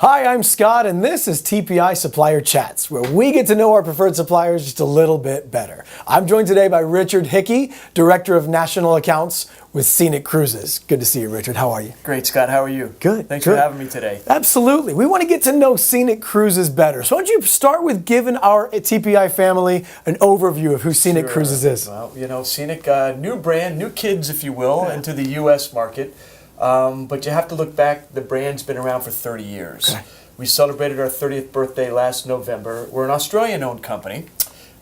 Hi, I'm Scott, and this is TPI Supplier Chats, where we get to know our preferred suppliers just a little bit better. I'm joined today by Richard Hickey, Director of National Accounts with Scenic Cruises. Good to see you, Richard. How are you? Great, Scott. How are you? Good. Thanks good. for having me today. Absolutely. We want to get to know Scenic Cruises better. So why don't you start with giving our TPI family an overview of who Scenic Cruises is? Well, you know, Scenic, new brand, new kids, if you will, into the U.S. market. But you have to look back. The brand's been around for 30 years. Okay. We celebrated our 30th birthday last November. We're an Australian-owned company,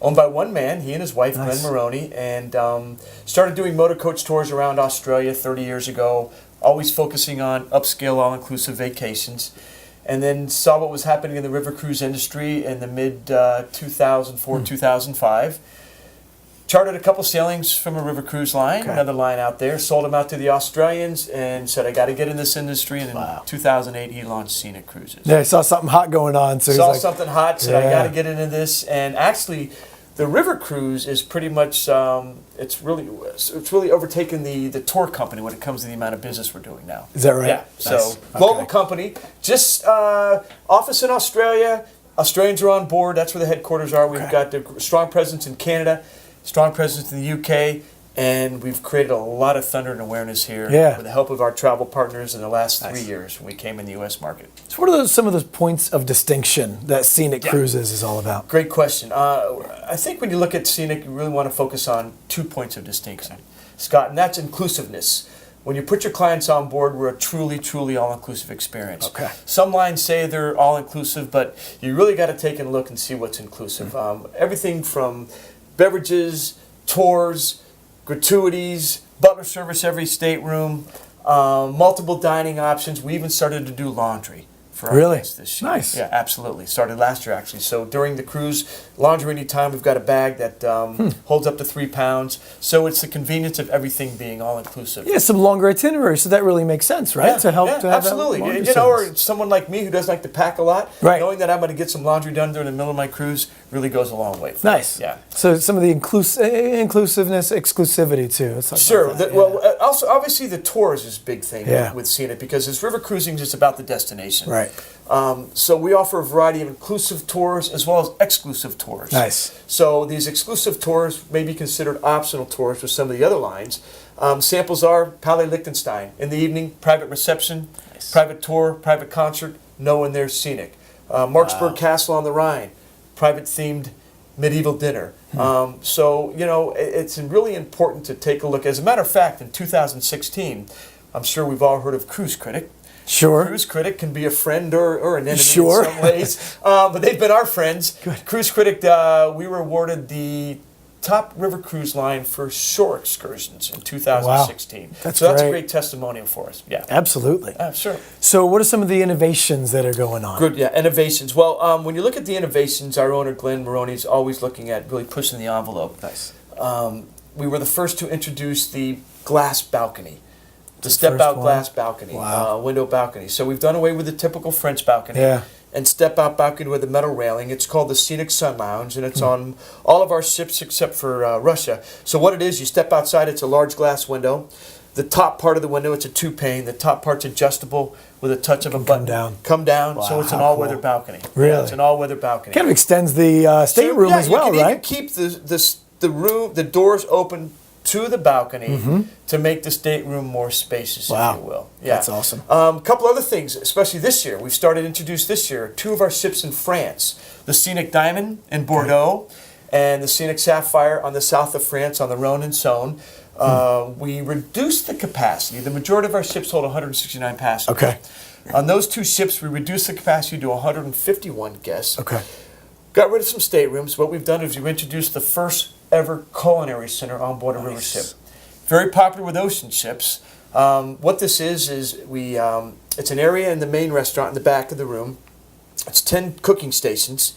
owned by one man, he and his wife, Nice. Glenn Maroney, and started doing motor coach tours around Australia 30 years ago, always focusing on upscale, all-inclusive vacations. And then saw what was happening in the river cruise industry in the mid-2004, 2005. Chartered a couple sailings from a river cruise line, another line out there, sold them out to the Australians, and said, I got to get in this industry. And in 2008, he launched Scenic Cruises. Yeah, I saw something hot going on. So saw he's like, something hot, said, I got to get into this. And actually, the river cruise is pretty much, it's really overtaken the tour company when it comes to the amount of business we're doing now. Is that right? Yeah. Nice. So, global company, just office in Australia. Australians are on board. That's where the headquarters are. We've got a strong presence in Canada, strong presence in the UK, and we've created a lot of thunder and awareness here with the help of our travel partners in the last 3 years when we came in the U.S. market. So what are some of those points of distinction that Scenic Cruises is all about? Great question. I think when you look at Scenic, you really want to focus on 2 points of distinction, Scott, and that's inclusiveness. When you put your clients on board, we're a truly, truly all-inclusive experience. Okay. Some lines say they're all-inclusive, but you really got to take a look and see what's inclusive. Everything from beverages, tours, gratuities, butler service every stateroom, multiple dining options. We even started to do laundry for our guests this year. Nice. Yeah, absolutely. Started last year, actually. So during the cruise, laundry anytime. We've got a bag that holds up to 3 pounds. So it's the convenience of everything being all-inclusive. Yeah, some longer itineraries, so that really makes sense, right? Yeah, to help to have absolutely. That you know, or someone like me who doesn't like to pack a lot, knowing that I'm going to get some laundry done during the middle of my cruise really goes a long way. Nice. Yeah. So some of the inclusiveness, exclusivity too. Sure. Well, also obviously the tours is a big thing with Scenic because it's river cruising is about the destination. Right. So we offer a variety of inclusive tours as well as exclusive tours. Nice. So these exclusive tours may be considered optional tours for some of the other lines. Samples are Palais Liechtenstein. In the evening, private reception, private tour, private concert, no one there Scenic. Marksburg Castle on the Rhine, private themed medieval dinner. So, you know, it's really important to take a look. As a matter of fact, in 2016, I'm sure we've all heard of Cruise Critic. Sure. Cruise Critic can be a friend or an enemy in some ways, but they've been our friends. Good. Cruise Critic, we were awarded the top river cruise line for shore excursions in 2016. Wow. That's a great testimonial for us. Yeah. Absolutely. Sure. So what are some of the innovations that are going on? Good, yeah, innovations. Well, when you look at the innovations, our owner, Glenn Maroney, is always looking at really pushing the envelope. Nice. We were the first to introduce the glass balcony. The step-out glass balcony, window balcony. So we've done away with the typical French balcony and step-out balcony with a metal railing. It's called the Scenic Sun Lounge, and it's on all of our ships except for Russia. So what it is, you step outside, it's a large glass window. The top part of the window, it's a 2-pane. The top part's adjustable with a touch of a button. Come down. Wow, so it's an all-weather balcony. Really? Yeah, it's an all-weather balcony. Kind of extends the stateroom as well, you can right? even keep the doors open to the balcony to make the stateroom more spacious, if you will. Yeah. That's awesome. A couple other things, especially this year. We've started to introduce this year 2 of our ships in France. The Scenic Diamond in Bordeaux and the Scenic Sapphire on the south of France on the Rhone and Saône. We reduced the capacity. The majority of our ships hold 169 passengers. Okay. On those 2 ships, we reduced the capacity to 151 guests. Okay. Got rid of some staterooms. What we've done is we've introduced the first ever culinary center on board a river ship. Very popular with ocean ships. What this is we it's an area in the main restaurant in the back of the room. It's 10 cooking stations.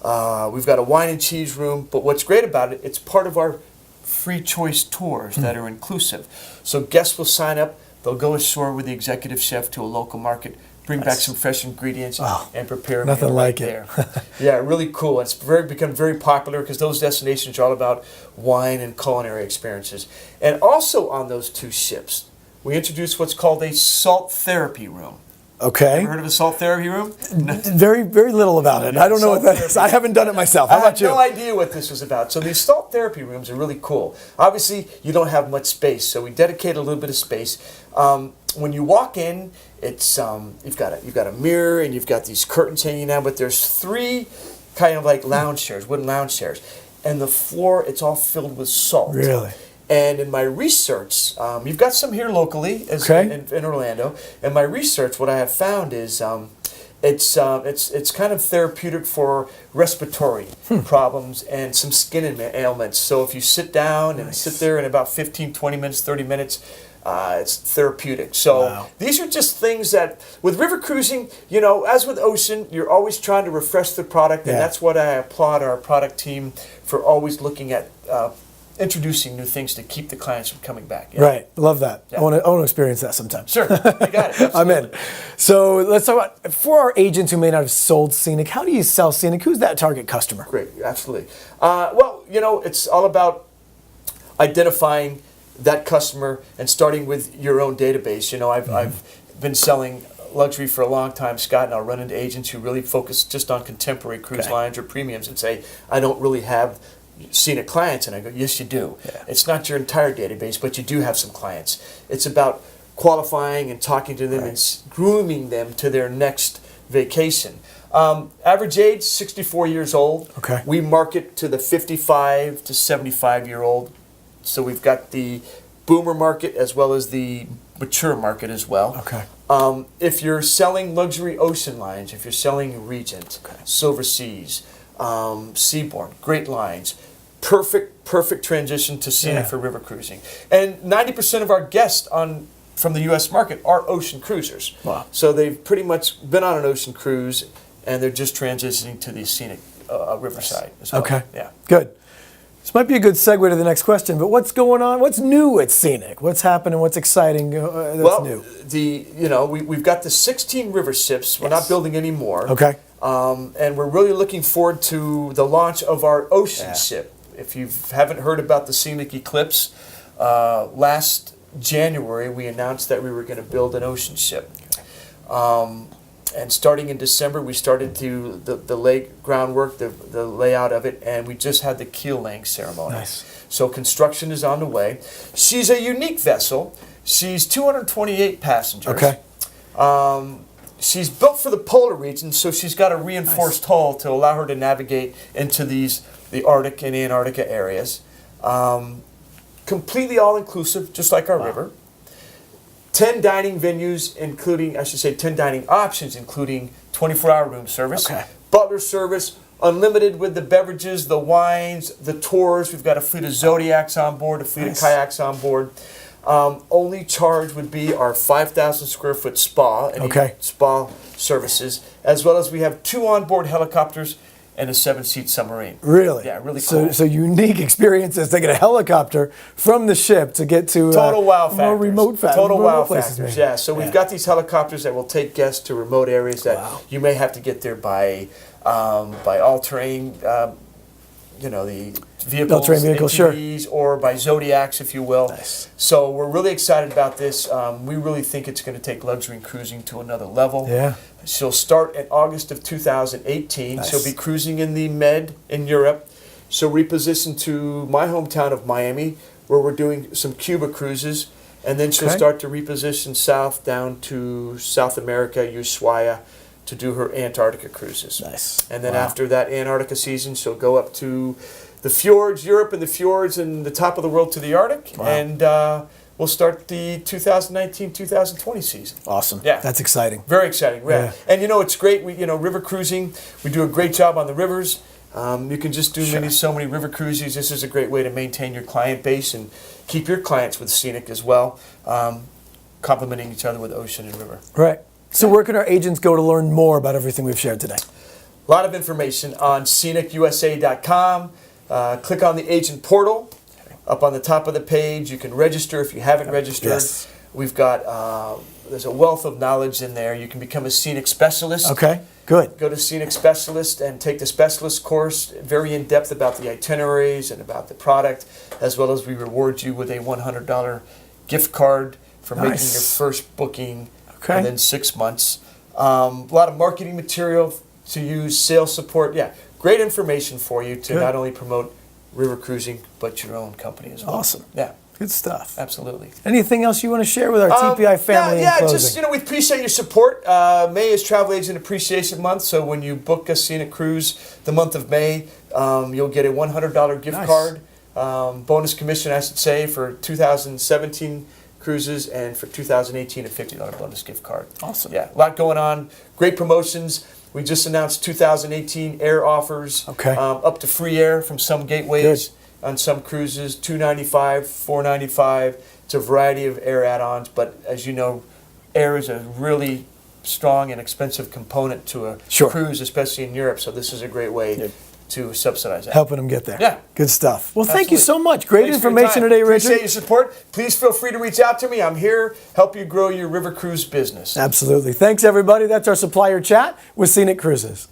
We've got a wine and cheese room, but what's great about it, it's part of our free choice tours that are inclusive. So guests will sign up, they'll go ashore with the executive chef to a local market, bring back some fresh ingredients and prepare them nothing like there. Yeah, really cool. It's become very popular because those destinations are all about wine and culinary experiences. And also on those 2 ships, we introduced what's called a salt therapy room. Okay. Ever heard of a salt therapy room? Very, very little about it. I don't know what that is. I haven't done it myself. How about you? I had no idea what this was about. So these salt therapy rooms are really cool. Obviously, you don't have much space, so we dedicate a little bit of space. When you walk in, it's you've got a mirror and you've got these curtains hanging down, but there's 3 kind of like lounge chairs, wooden lounge chairs, and the floor, it's all filled with salt. Really? And in my research, you've got some here locally in Orlando. In my research, what I have found is it's kind of therapeutic for respiratory problems and some skin ailments. So if you sit down and sit there in about 15, 20 minutes, 30 minutes, it's therapeutic. So these are just things that, with river cruising, you know, as with ocean, you're always trying to refresh the product, and that's what I applaud our product team for always looking at. Introducing new things to keep the clients from coming back. Yeah. Right, love that. Yeah. I want to experience that sometime. Sure, you got it. I'm in. So let's talk about, for our agents who may not have sold Scenic, how do you sell Scenic? Who's that target customer? Great, absolutely. Well, you know, it's all about identifying that customer and starting with your own database. You know, I've been selling luxury for a long time, Scott, and I'll run into agents who really focus just on contemporary cruise lines or premiums and say, I don't really have Scenic clients, and I go, yes, you do. Yeah. It's not your entire database, but you do have some clients. It's about qualifying and talking to them and grooming them to their next vacation. Average age, 64 years old. Okay. We market to the 55 to 75-year-old. So we've got the boomer market as well as the mature market as well. Okay. If you're selling luxury ocean lines, if you're selling Regent, Silver Seas, Seabourn, great lines, perfect transition to Scenic for river cruising. And 90% of our guests from the U.S. market are ocean cruisers. Wow. So they've pretty much been on an ocean cruise, and they're just transitioning to the Scenic riverside as well. Okay. Yeah. Good. This might be a good segue to the next question, but what's going on? What's new at Scenic? What's happening? What's exciting that's new? We've got the 16 river ships. We're not building any more. Okay. And we're really looking forward to the launch of our ocean ship. If you haven't heard about the Scenic Eclipse, last January we announced that we were going to build an ocean ship. And starting in December, we started to the lay groundwork, the layout of it, and we just had the keel laying ceremony. Nice. So construction is on the way. She's a unique vessel. She's 228 passengers. Okay. She's built for the polar region, so she's got a reinforced hull to allow her to navigate into the Arctic and Antarctica areas. Completely all-inclusive, just like our river. 10 dining venues, 10 dining options, including 24-hour room service, butler service, unlimited with the beverages, the wines, the tours. We've got a fleet of Zodiacs on board, a fleet of kayaks on board. Only charge would be our 5,000 square foot spa and spa services, as well as we have 2 onboard helicopters and a 7-seat submarine. Really? Yeah, really cool. So unique experiences, taking a helicopter from the ship to get to total wow factors. More remote total wow places, factors. Yeah. So we've got these helicopters that will take guests to remote areas that you may have to get there by all-terrain. The vehicles, ATVs, or by Zodiacs, if you will. Nice. So we're really excited about this. We really think it's going to take luxury cruising to another level. Yeah. She'll start in August of 2018. Nice. She'll be cruising in the Med in Europe. She'll reposition to my hometown of Miami, where we're doing some Cuba cruises. And then she'll start to reposition south down to South America, Ushuaia, to do her Antarctica cruises. Nice. And then after that Antarctica season, she'll go up to the fjords, Europe and the fjords and the top of the world to the Arctic. Wow. And we'll start the 2019-2020 season. Awesome. Yeah. That's exciting. Very exciting. Yeah. And it's great. We, river cruising, we do a great job on the rivers. You can just do so many river cruises. This is a great way to maintain your client base and keep your clients with Scenic as well, complementing each other with ocean and river. Right. So where can our agents go to learn more about everything we've shared today? A lot of information on scenicusa.com. Click on the agent portal. Up on the top of the page, you can register if you haven't registered. Yes. We've got, there's a wealth of knowledge in there. You can become a Scenic specialist. Okay, good. Go to Scenic specialist and take the specialist course, very in-depth about the itineraries and about the product, as well as we reward you with a $100 gift card for making your first booking within 6 months. A lot of marketing material to use, sales support. Yeah, great information for you to not only promote river cruising, but your own company as well. Awesome. Yeah. Good stuff. Absolutely. Anything else you want to share with our TPI family in closing? Just, we appreciate your support. May is Travel Agent Appreciation Month, so when you book a Scenic cruise the month of May, you'll get a $100 gift card, bonus commission, I should say, for 2017 cruises, and for 2018, a $50 bonus gift card. Awesome. Yeah, a lot going on. Great promotions. We just announced 2018 air offers. Okay. Up to free air from some gateways. Good. On some cruises, $295, $495. It's a variety of air add-ons, but as you know, air is a really strong and expensive component to a cruise, especially in Europe. So this is a great way to subsidize that. Helping them get there. Yeah. Good stuff. Well, thank you so much. Great Thanks information today, Richard. Appreciate your support. Please feel free to reach out to me. I'm here, help you grow your river cruise business. Absolutely. Thanks, everybody. That's our supplier chat with Scenic Cruises.